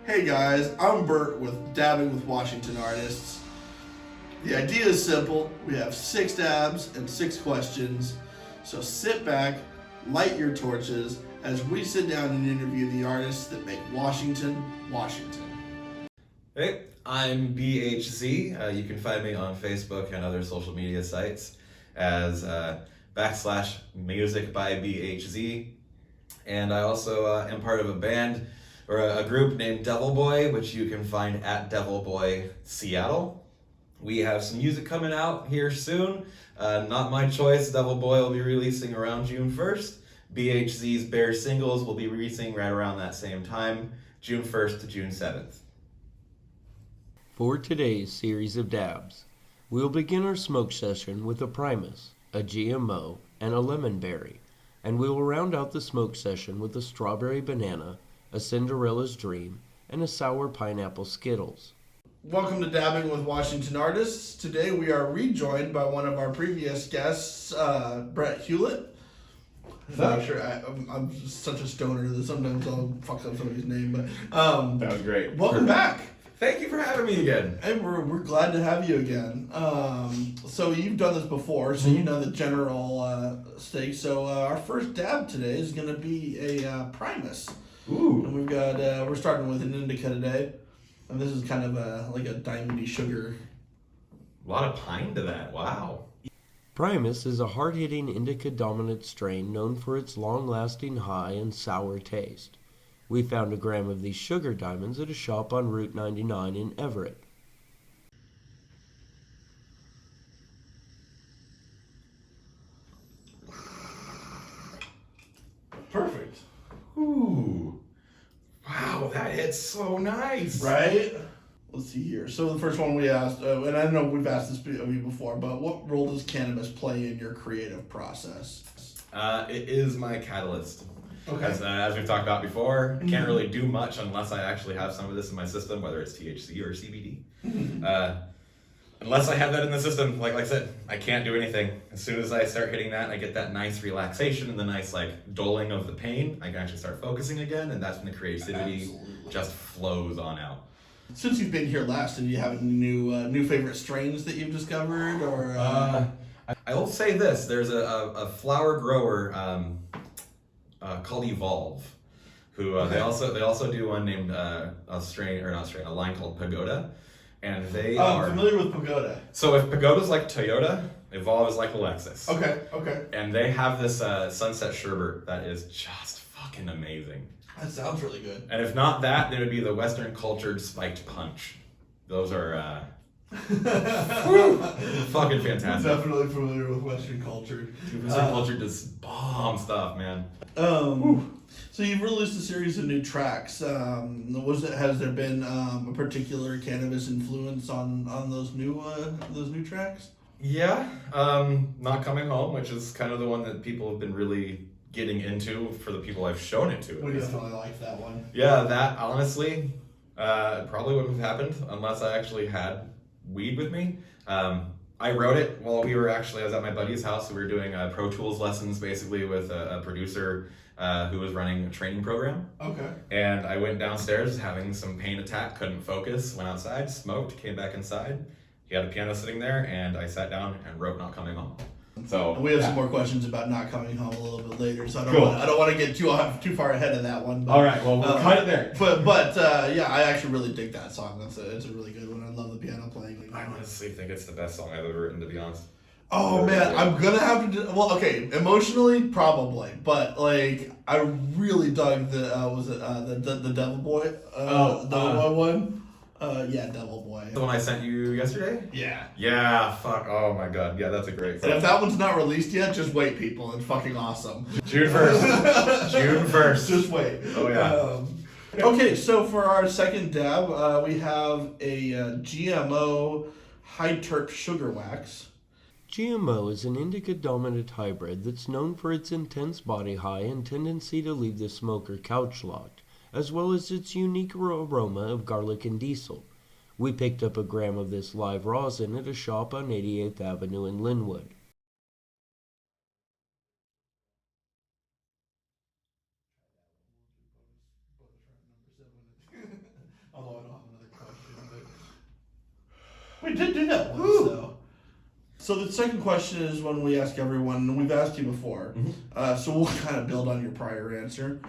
Hey guys, I'm Bert with Dabbing with Washington Artists. The idea is simple. We have 6 dabs and 6 questions. So sit back, light your torches as we sit down and interview the artists that make Washington, Washington. Hey, I'm BHZ. You can find me on Facebook and other social media sites as /music by BHZ. And I also am part of a band or a group named Devil Boy, which you can find at Devil Boy Seattle. We have some music coming out here soon. Not my choice. Devil Boy will be releasing around June 1st. BHZ's Bare Singles will be releasing right around that same time, June 1st to June 7th. For today's series of dabs, we'll begin our smoke session with a Primus, a GMO, and a lemon berry, and we will round out the smoke session with a strawberry banana, a Cinderella's Dream, and a sour pineapple Skittles. Welcome to Dabbing with Washington Artists. Today we are rejoined by one of our previous guests, Brett Hulet. I'm sure I'm such a stoner that sometimes I'll fuck up somebody's name, but That was great. welcome back. Thank you for having me again. And we're glad to have you again. So you've done this before, so you know the general stake. So our first dab today is going to be a Primus. Ooh. And we've got we're starting with an indica today, and this is kind of like a diamondy sugar. A lot of pine to that. Wow. Primus is a hard-hitting indica-dominant strain known for its long-lasting high and sour taste. We found a gram of these sugar diamonds at a shop on Route 99 in Everett. Perfect. Ooh. Wow, that hits so nice. Right? Let's see here. So the first one we asked, and I know we've asked this of you before, but what role does cannabis play in your creative process? It is my catalyst. Okay. As we've talked about before, I can't really do much unless I actually have some of this in my system, whether it's THC or CBD. Unless I have that in the system, like I said, I can't do anything. As soon as I start hitting that, I get that nice relaxation and the nice doling of the pain. I can actually start focusing again, and that's when the creativity Absolutely. just flows on out. Since you've been here last, do you have any new favorite strains that you've discovered, or? I will say this: there's a flower grower called Evolve, who Okay. they also do one named a line called Pagoda, and they I'm are familiar with Pagoda. So if Pagoda's like Toyota, Evolve is like a Lexus. Okay. And they have this Sunset Sherbet that is just fucking amazing. That sounds really good. And if not that, then it would be the Western Cultured Spiked Punch. Those are fucking fantastic. Definitely familiar with Western culture. Western Cultured does bomb stuff, man. So you've released a series of new tracks. Has there been a particular cannabis influence on those new tracks? Yeah, Not Coming Home, which is kind of the one that people have been really getting into for the people I've shown it to. We definitely like that one. Yeah, that honestly probably wouldn't have happened unless I actually had weed with me. I wrote it while I was at my buddy's house. We were doing Pro Tools lessons basically with a producer who was running a training program. Okay. And I went downstairs having some pain attack, couldn't focus, went outside, smoked, came back inside. He had a piano sitting there, and I sat down and wrote Not Coming Home. So And we have some more questions about Not Coming Home a little bit later, so I Cool. don't want to get too far ahead of that one. But, All right, well, we'll cut it there. But yeah, I actually really dig that song. It's a really good one. I love the piano playing. I honestly think it's the best song I've ever written, to be honest. Oh man, I'm gonna have to. Okay, emotionally probably, but I really dug the the Devil Boy, Devil Boy one. Yeah, Devil Boy. The one I sent you yesterday? Yeah. Yeah, fuck. Oh my god. Yeah, that's a great And song. if that one's not released yet, just wait, people. It's fucking awesome. June 1st. June 1st. Just wait. Oh, yeah. Okay, so for our second dab, we have a GMO high terp sugar wax. GMO is an indica-dominant hybrid that's known for its intense body high and tendency to leave the smoker couch-locked, as well as its unique aroma of garlic and diesel. We picked up a gram of this live rosin at a shop on 88th Avenue in Linwood. We did do that once, though. So the second question is one we ask everyone, and we've asked you before. So we'll kind of build on your prior answer.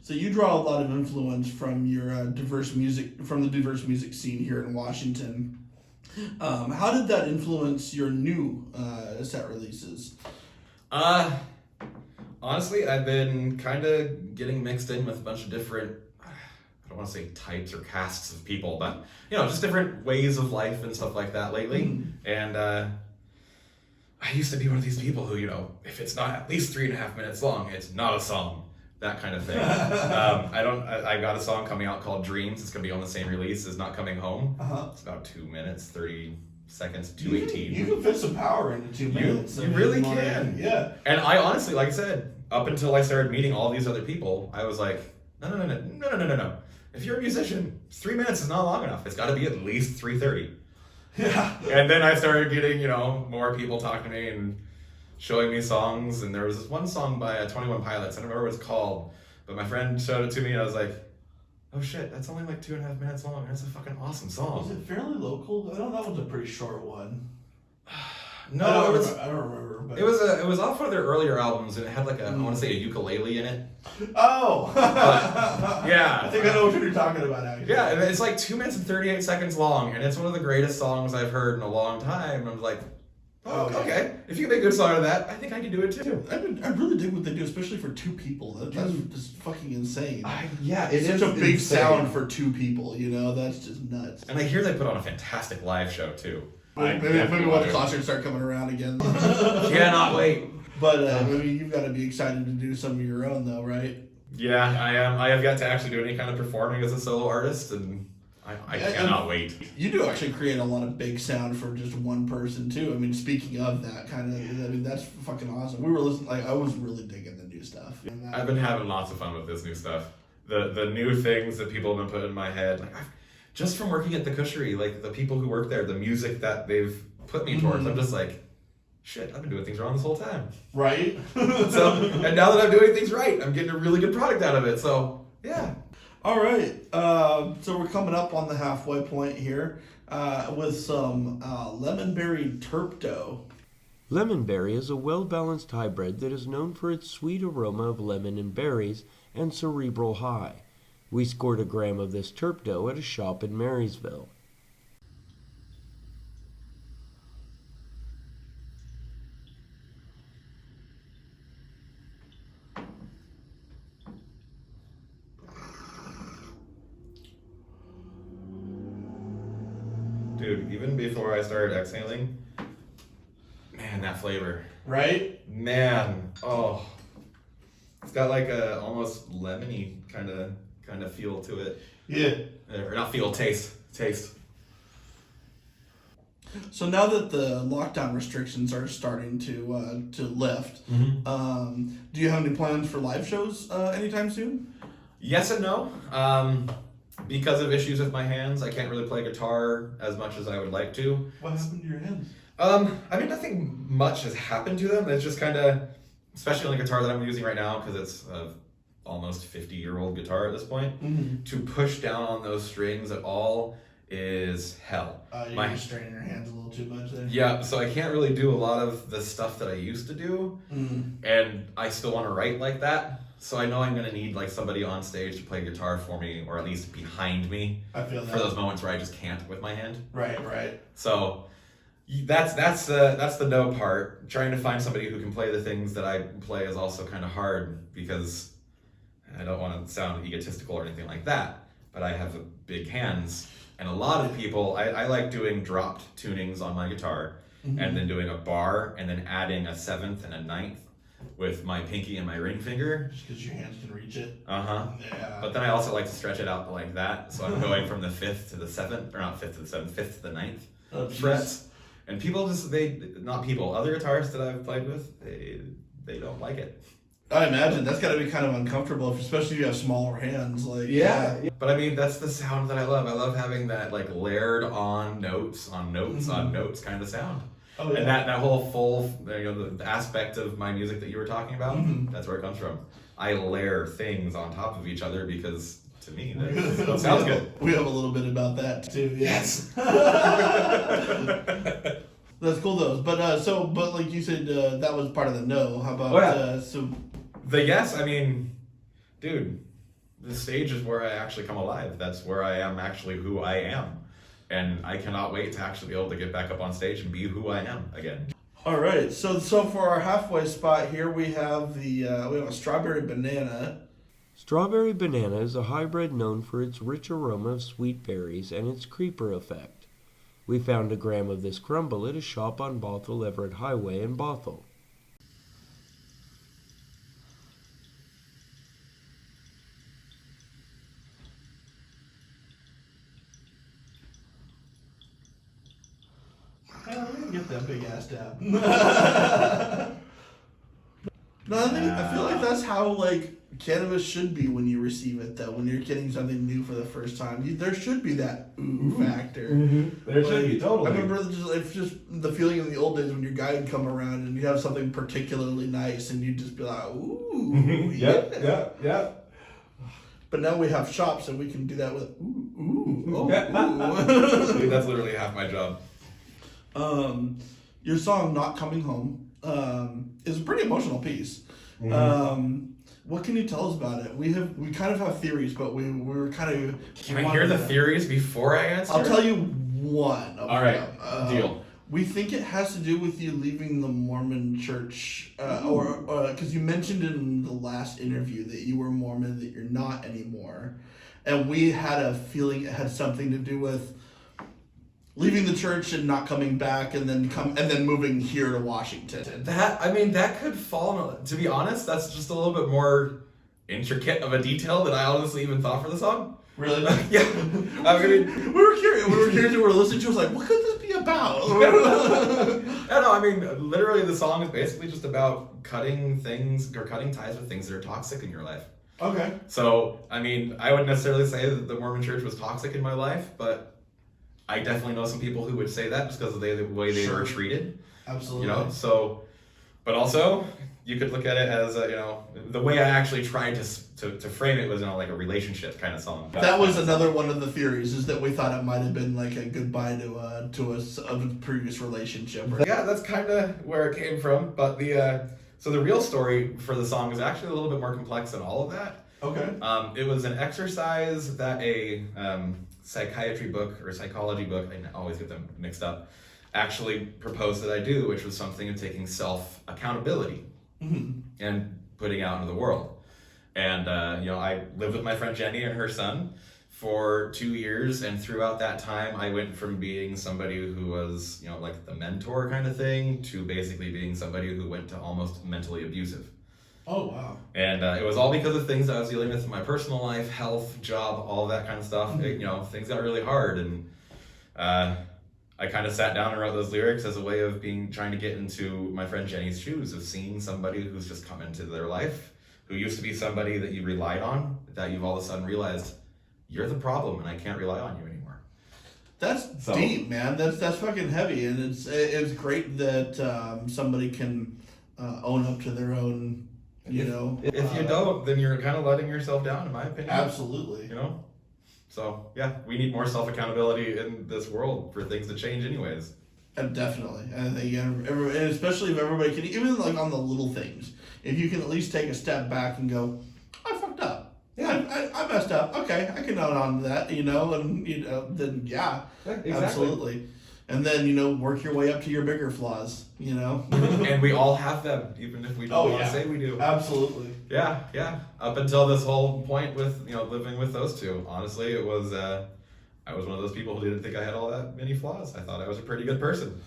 So you draw a lot of influence from your diverse music scene here in Washington. How did that influence your new set releases? Honestly, I've been kind of getting mixed in with a bunch of different, I don't want to say types or castes of people, but, just different ways of life and stuff like that lately. And I used to be one of these people who, if it's not at least 3.5 minutes long, it's not a song. That kind of thing. I got a song coming out called Dreams. It's going to be on the same release as Not Coming Home. It's about 2 minutes, 30 seconds, 2:18. You can fit some power into 2 minutes. You really can. Yeah. And I honestly, like I said, up until I started meeting all these other people, I was like, no. If you're a musician, 3 minutes is not long enough. It's got to be at least 3:30. Yeah. And then I started getting, more people talking to me and showing me songs, and there was this one song by 21 Pilots. I don't remember what it's called, but my friend showed it to me, and I was like, oh shit, that's only like 2.5 minutes long. That's a fucking awesome song. Was it fairly local? I know that was a pretty short one. No, I don't remember. But it was off one of their earlier albums, and it had like I want to say a ukulele in it. Oh! Yeah. I think I know what you're talking about, actually. Yeah, and it's like 2 minutes and 38 seconds long, and it's one of the greatest songs I've heard in a long time. I'm like, okay. If you make a good song out of that, I think I can do it too. I really dig what they do, especially for 2 people. That's just fucking insane. It's such a big sound for 2 people, That's just nuts. And I hear they put on a fantastic live show too. Maybe when the concerts start coming around again. Cannot wait. But you've got to be excited to do some of your own, though, right? Yeah, I am. I have yet to actually do any kind of performing as a solo artist, and I cannot wait. You do actually create a lot of big sound for just one person too. I mean, speaking of that kind of, that's fucking awesome. We were listening. I was really digging the new stuff. I've been having lots of fun with this new stuff. The new things that people have been putting in my head, just from working at the Cushery, like the people who work there, the music that they've put me towards, I'm just like, shit, I've been doing things wrong this whole time. Right? And now that I'm doing things right, I'm getting a really good product out of it. So yeah. All right. So we're coming up on the halfway point here with some lemonberry terpto. Lemonberry is a well-balanced hybrid that is known for its sweet aroma of lemon and berries and cerebral high. We scored a gram of this terpto at a shop in Marysville. Dude, even before I started exhaling, man, that flavor. Right? Man, oh. It's got like a almost lemony kind of feel to it. Yeah. Or not feel, taste. So now that the lockdown restrictions are starting to lift, do you have any plans for live shows anytime soon? Yes and no. Because of issues with my hands, I can't really play guitar as much as I would like to. What happened to your hands? Nothing much has happened to them. It's just kind of, especially on the guitar that I'm using right now, because it's almost 50-year-old guitar at this point, to push down on those strings at all is hell. You're straining your hands a little too much there. Yeah, so I can't really do a lot of the stuff that I used to do, and I still want to write like that. So I know I'm going to need like somebody on stage to play guitar for me, or at least behind me. I feel that. For those moments where I just can't with my hand. Right. So that's the no part. Trying to find somebody who can play the things that I play is also kind of hard, because I don't want to sound egotistical or anything like that, but I have big hands, and a lot of people, I like doing dropped tunings on my guitar, and then doing a bar, and then adding a 7th and a 9th with my pinky and my ring finger. Just because your hands can reach it. Yeah. But then I also like to stretch it out like that, so I'm going from the 5th to the 7th, or not 5th to the 7th, 5th to the 9th frets. And people other guitarists that I've played with, they don't like it. I imagine that's got to be kind of uncomfortable, especially if you have smaller hands. Yeah. But I mean, that's the sound that I love. I love having that like layered on notes kind of sound. Oh, yeah. And that whole full, the aspect of my music that you were talking about, that's where it comes from. I layer things on top of each other because to me. That sounds good. We have a little bit about that too. Yes. That's cool though. But like you said, that was part of the no. How about the yes? I mean, dude, the stage is where I actually come alive. That's where I am actually who I am, and I cannot wait to actually be able to get back up on stage and be who I am again. All right. So for our halfway spot here, we have we have a strawberry banana. Strawberry banana is a hybrid known for its rich aroma of sweet berries and its creeper effect. We found a gram of this crumble at a shop on Bothell Everett Highway in Bothell. Get that big ass dab. No, I feel like that's how like cannabis should be when you receive it though. When you're getting something new for the first time, there should be that ooh factor. Mm-hmm. There should be, totally. I remember it's just the feeling in the old days when your guy would come around and you'd have something particularly nice and you'd just be like, ooh, yeah. But now we have shops and we can do that with ooh. Dude, that's literally half my job. Your song "Not Coming Home" is a pretty emotional piece. Mm-hmm. What can you tell us about it? We kind of have theories, but we were kind of. Can I hear the theories before I answer? I'll tell you one. All right, deal. We think it has to do with you leaving the Mormon church, or because you mentioned in the last interview that you were Mormon, that you're not anymore, and we had a feeling it had something to do with leaving the church and not coming back, and then moving here to Washington. That could fall. To be honest, that's just a little bit more intricate of a detail than I honestly even thought for the song. Really? Yeah. I mean, we were curious. We were listening to. I was like, what could this be about? I mean, literally, the song is basically just about cutting ties with things that are toxic in your life. Okay. So, I mean, I wouldn't necessarily say that the Mormon church was toxic in my life, but I definitely know some people who would say that just because of the way they were treated. Absolutely. You know, so, but also, you could look at it as, the way I actually tried to frame it was, like a relationship kind of song. That was another one of the theories, is that we thought it might have been like a goodbye to a previous relationship. Yeah, that's kind of where it came from. But so the real story for the song is actually a little bit more complex than all of that. Okay. It was an exercise that a psychiatry book or psychology book, I always get them mixed up, actually proposed that I do, which was something of taking self-accountability and putting out into the world. And, I lived with my friend Jenny and her son for 2 years, and throughout that time, I went from being somebody who was, like the mentor kind of thing, to basically being somebody who went to almost mentally abusive. Oh, wow. And it was all because of things I was dealing with in my personal life, health, job, all that kind of stuff. Things got really hard, and I kind of sat down and wrote those lyrics as a way of trying to get into my friend Jenny's shoes, of seeing somebody who's just come into their life, who used to be somebody that you relied on, that you've all of a sudden realized, you're the problem and I can't rely on you anymore. That's deep, man. That's fucking heavy, and it's great that somebody can own up to their own. If you don't, then you're kind of letting yourself down, in my opinion. Absolutely. So yeah, we need more self-accountability in this world for things to change anyways. Definitely. I think, and especially if everybody can, even like on the little things, if you can at least take a step back and go, I fucked up. Yeah, I messed up. Okay, I can own on to that, then yeah, exactly. Absolutely. And then, work your way up to your bigger flaws, And we all have them, even if we don't want to say we do. Absolutely. Yeah. Up until this whole point with, living with those two. Honestly, it was, I was one of those people who didn't think I had all that many flaws. I thought I was a pretty good person.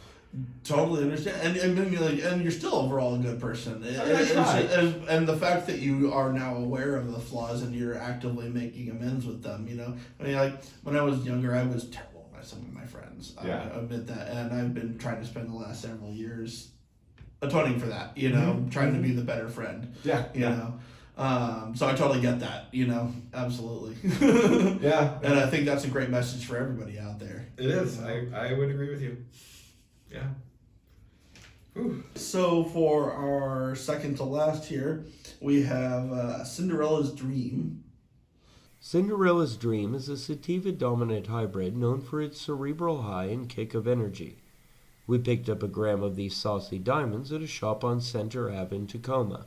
Totally understand. And you're still overall a good person. And the fact that you are now aware of the flaws and you're actively making amends with them, when I was younger, I was terrible with some of my friends. Yeah. I admit that. And I've been trying to spend the last several years atoning for that, trying to be the better friend. Yeah. So I totally get that, absolutely. Yeah. And I think that's a great message for everybody out there. It is. I would agree with you. Yeah. Whew. So for our second to last here, we have Cinderella's Dream. Cinderella's Dream is a sativa-dominant hybrid known for its cerebral high and kick of energy. We picked up a gram of these saucy diamonds at a shop on Center Ave in Tacoma.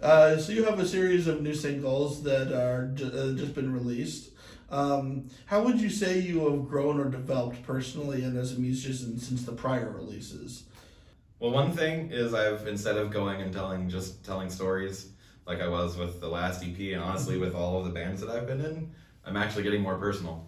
So you have a series of new singles that are just been released. How would you say you have grown or developed personally and as a musician since the prior releases? Well, one thing is I've, instead of going and telling stories like I was with the last EP, and honestly with all of the bands that I've been in, I'm actually getting more personal.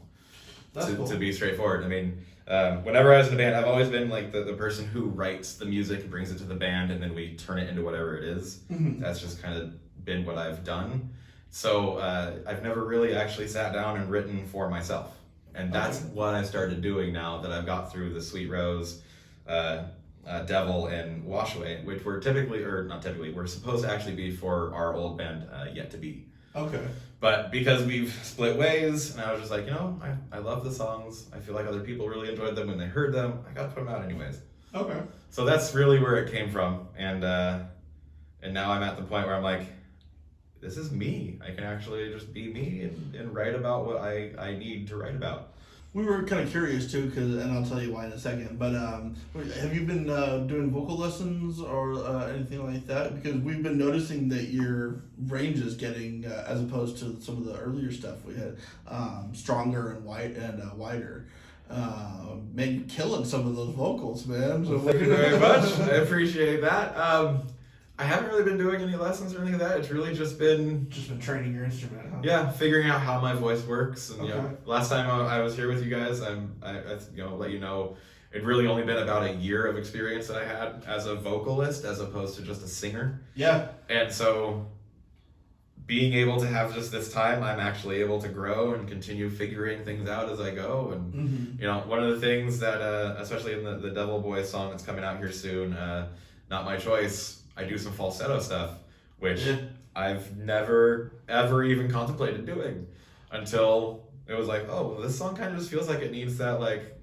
That's cool. To be straightforward. I mean, whenever I was in a band, I've always been like the person who writes the music and brings it to the band, and then we turn it into whatever it is. Mm-hmm. That's just kind of been what I've done. So I've never really actually sat down and written for myself. And that's what I started doing now that I've got through the Sweet Rose, Devil, and Washaway, which were we're supposed to actually be for our old band, Yet to Be. Okay. But because we've split ways, and I was just like, I love the songs. I feel like other people really enjoyed them when they heard them. I got to put them out anyways. Okay. So that's really where it came from. And now I'm at the point where I'm like, this is me. I can actually just be me and write about what I need to write about. We were kind of curious too, and I'll tell you why in a second. But have you been doing vocal lessons or anything like that? Because we've been noticing that your range is getting, as opposed to some of the earlier stuff we had, stronger and wider. Man, you're killing some of those vocals, man. So Thank you very much. I appreciate that. I haven't really been doing any lessons or anything like that. It's really just been training your instrument, huh? Yeah, figuring out how my voice works. And Okay. Last time I was here with you guys, I let you know, it'd really only been about a year of experience that I had as a vocalist as opposed to just a singer. Yeah. And so being able to have just this time, I'm actually able to grow and continue figuring things out as I go. And one of the things that, especially in the Devil Boy song that's coming out here soon, Not My Choice, I do some falsetto stuff, which I've never ever even contemplated doing until it was like, oh, well, this song kind of just feels like it needs that like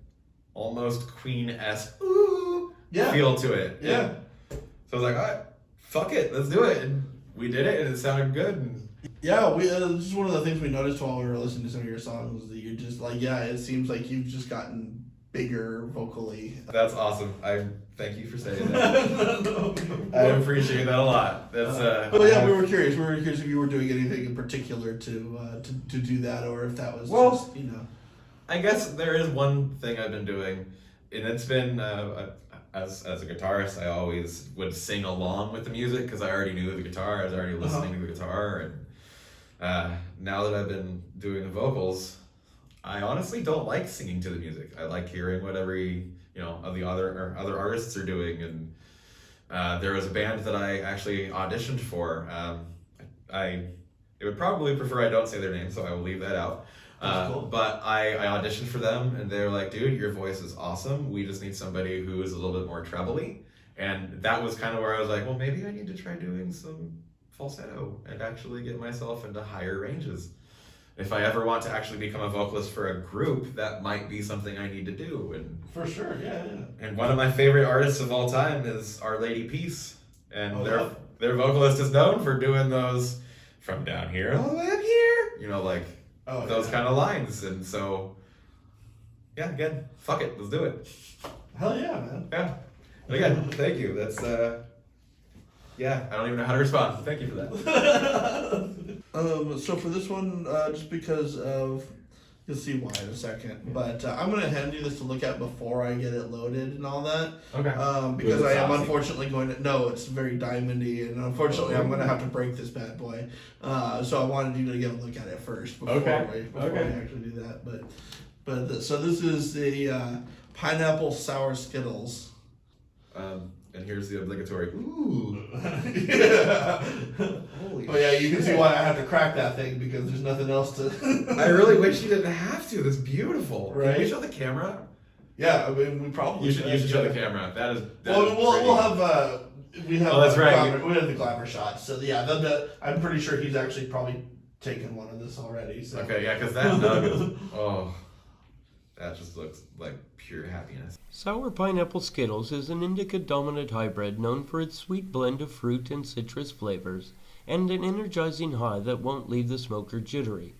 almost Queen-esque feel to it. Yeah. So I was like, all right, fuck it, let's do it. And we did it, and it sounded good. And yeah, we just one of the things we noticed while we were listening to some of your songs was that you're just like, it seems like you've just gotten bigger vocally. That's awesome. I thank you for saying that. I appreciate that a lot. That's we were curious. We were curious if you were doing anything in particular to do that, or if that was just, I guess there is one thing I've been doing, and it's been as a guitarist, I always would sing along with the music because I already knew the guitar. I was already listening to the guitar, and now that I've been doing the vocals, I honestly don't like singing to the music. I like hearing what every of the other artists are doing. And there was a band that I actually auditioned for. They would probably prefer I don't say their name, so I will leave that out. Cool. But I auditioned for them, and they were like, dude, your voice is awesome. We just need somebody who is a little bit more trebly. And that was kind of where I was like, well, maybe I need to try doing some falsetto and actually get myself into higher ranges. If I ever want to actually become a vocalist for a group, that might be something I need to do. And for sure, yeah. And one of my favorite artists of all time is Our Lady Peace, and their vocalist is known for doing those from down here all the way up here, those kind of lines. And so, again, fuck it, let's do it. Hell yeah, man. Yeah. And again, thank you. That's I don't even know how to respond. Thank you for that. So for this one, just because of, you'll see why in a second, but I'm going to hand you this to look at before I get it loaded and all that. Okay. Because I am unfortunately it's very diamondy, and unfortunately I'm going to have to break this bad boy. So I wanted you to get a look at it first before we actually do that. So this is the pineapple sour Skittles. And here's the obligatory, ooh. Holy you can see why I have to crack that thing, because there's nothing else to... I really wish you didn't have to. That's beautiful. Right? Can you show the camera? Yeah, I mean, we probably You should show the camera. That is we'll have... we have that's right. We have the glamour shots. So I'm pretty sure he's actually probably taken one of this already. So. Okay, because that nug is... Oh... That just looks like pure happiness. Sour Pineapple Skittles is an indica-dominant hybrid known for its sweet blend of fruit and citrus flavors and an energizing high that won't leave the smoker jittery.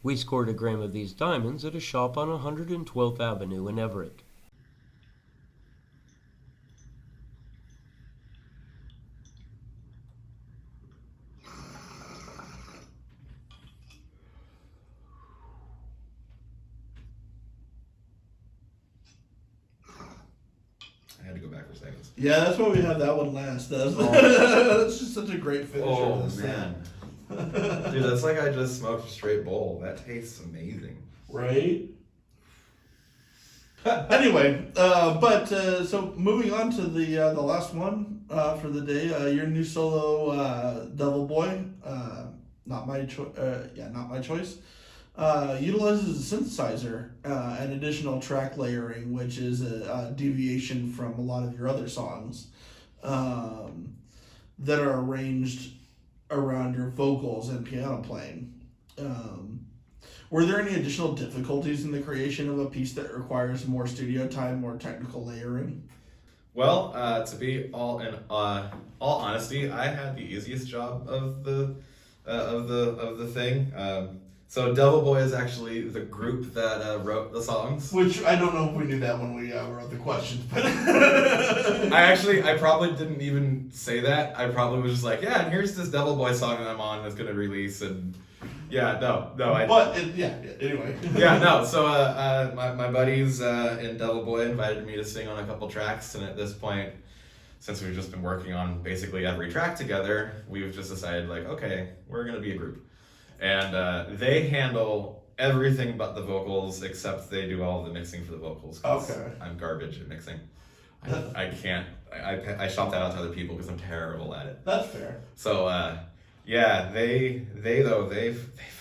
We scored a gram of these diamonds at a shop on 112th Avenue in Everett. I had to go back for seconds. Yeah, that's why we have that one last. That's just such a great finisher. Oh, this man. Dude, that's like I just smoked a straight bowl. That tastes amazing. Right? Anyway, so moving on to the last one for the day, your new solo, Devil Boy, not my choice, utilizes a synthesizer and additional track layering, which is a deviation from a lot of your other songs that are arranged around your vocals and piano playing. Were there any additional difficulties in the creation of a piece that requires more studio time, more technical layering? Well, to be all honesty, I had the easiest job of the thing. So Devil Boy is actually the group that wrote the songs. Which I don't know if we knew that when we wrote the questions, but I probably didn't even say that. I probably was just like, yeah, and here's this Devil Boy song that I'm on that's gonna release, and yeah, no. Anyway. Yeah, no. So my buddies in Devil Boy invited me to sing on a couple tracks, and at this point, since we've just been working on basically every track together, we've just decided like, okay, we're gonna be a group. And they handle everything but the vocals, except they do all the mixing for the vocals. Okay. I'm garbage at mixing. I can't. I shop that out to other people because I'm terrible at it. That's fair. So yeah, they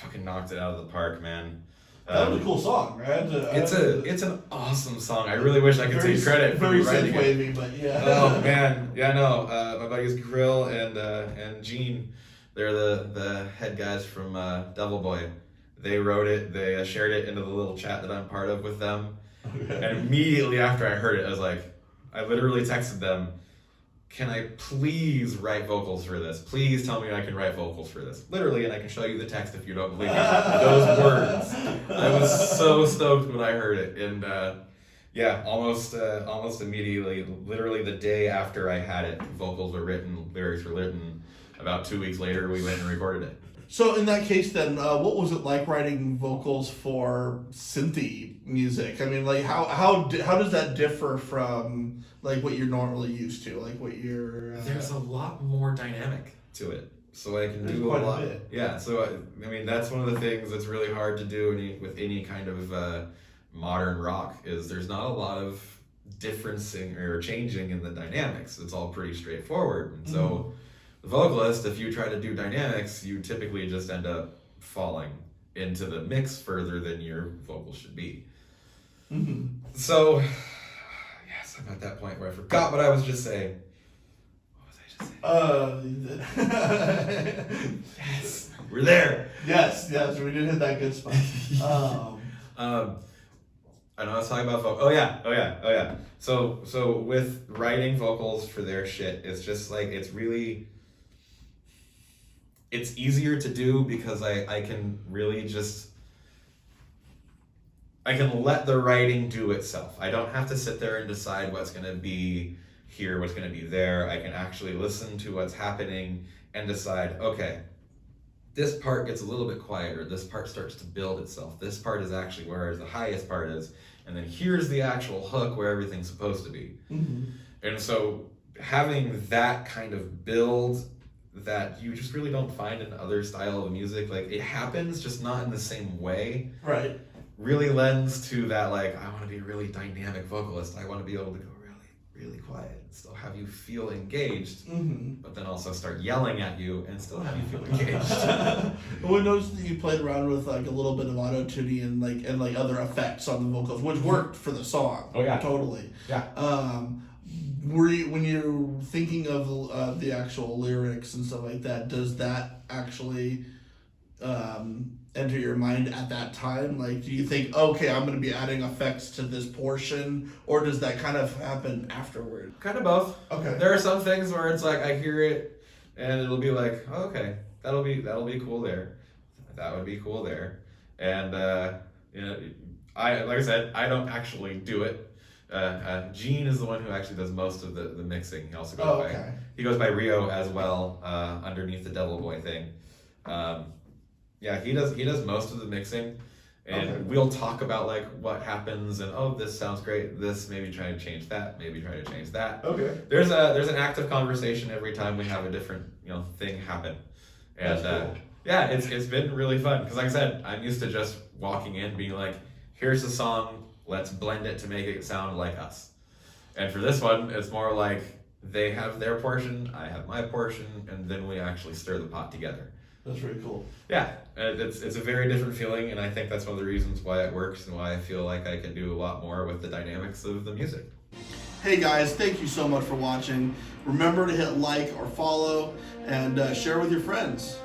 fucking knocked it out of the park, man. That was a cool song, right? It's an awesome song. I really wish I could take credit for rewriting it. Very synth-wavy, but yeah. Oh man, yeah, no. My buddies Grill and Gene. They're the head guys from Devil Boy. They wrote it. They shared it into the little chat that I'm part of with them. Okay. And immediately after I heard it, I literally texted them, can I please write vocals for this? Please tell me I can write vocals for this. Literally, and I can show you the text if you don't believe me. Those words. I was so stoked when I heard it. And yeah, almost immediately, literally the day after I had it, vocals were written, lyrics were written. About 2 weeks later, we went and recorded it. So in that case, then, what was it like writing vocals for synthy music? I mean, like how does that differ from like what you're normally used to, like what you're? There's a lot more dynamic to it, so I can do a lot. Bit. Yeah, so I mean that's one of the things that's really hard to do with any kind of modern rock is there's not a lot of differencing or changing in the dynamics. It's all pretty straightforward, and so. The vocalist, if you try to do dynamics, you typically just end up falling into the mix further than your vocal should be. Mm-hmm. So, yes, I'm at that point where I forgot what I was just saying. What was I just saying? Yes, we're there. Yes, we did hit that good spot. I know I was talking about vocals. Oh yeah. So with writing vocals for their shit, it's just like it's easier to do because I can really I can let the writing do itself. I don't have to sit there and decide what's going to be here, what's going to be there. I can actually listen to what's happening and decide, okay, this part gets a little bit quieter. This part starts to build itself. This part is actually where the highest part is. And then here's the actual hook where everything's supposed to be. Mm-hmm. And so having that kind of build that you just really don't find in other style of music, like it happens, just not in the same way. Right. Really lends to that, like, I want to be a really dynamic vocalist. I want to be able to go really, really quiet and still have you feel engaged, but then also start yelling at you and still have you feel engaged. Well, we noticed that you played around with like a little bit of auto-tuning and like other effects on the vocals, which worked for the song. Oh yeah, totally. Yeah. Were you, when you're thinking of the actual lyrics and stuff like that, does that actually enter your mind at that time? Like, do you think, okay, I'm going to be adding effects to this portion, or does that kind of happen afterward? Kind of both. Okay. There are some things where it's like I hear it and it'll be like, oh, okay, that'll be cool there. That would be cool there. And you know, like I said, I don't actually do it. Gene is the one who actually does most of the mixing. He also goes he goes by Rio as well, underneath the Devil Boy thing. Yeah, he does most of the mixing, and we'll talk about like what happens and oh, this sounds great. This, maybe try to change that. Maybe try to change that. Okay. There's an active conversation every time we have a different thing happen, and That's cool. yeah, it's been really fun because like I said, I'm used to just walking in being like, here's a song, let's blend it to make it sound like us. And for this one, it's more like they have their portion, I have my portion, and then we actually stir the pot together. That's really cool. Yeah, it's a very different feeling, and I think that's one of the reasons why it works and why I feel like I can do a lot more with the dynamics of the music. Hey guys, thank you so much for watching. Remember to hit like or follow and share with your friends.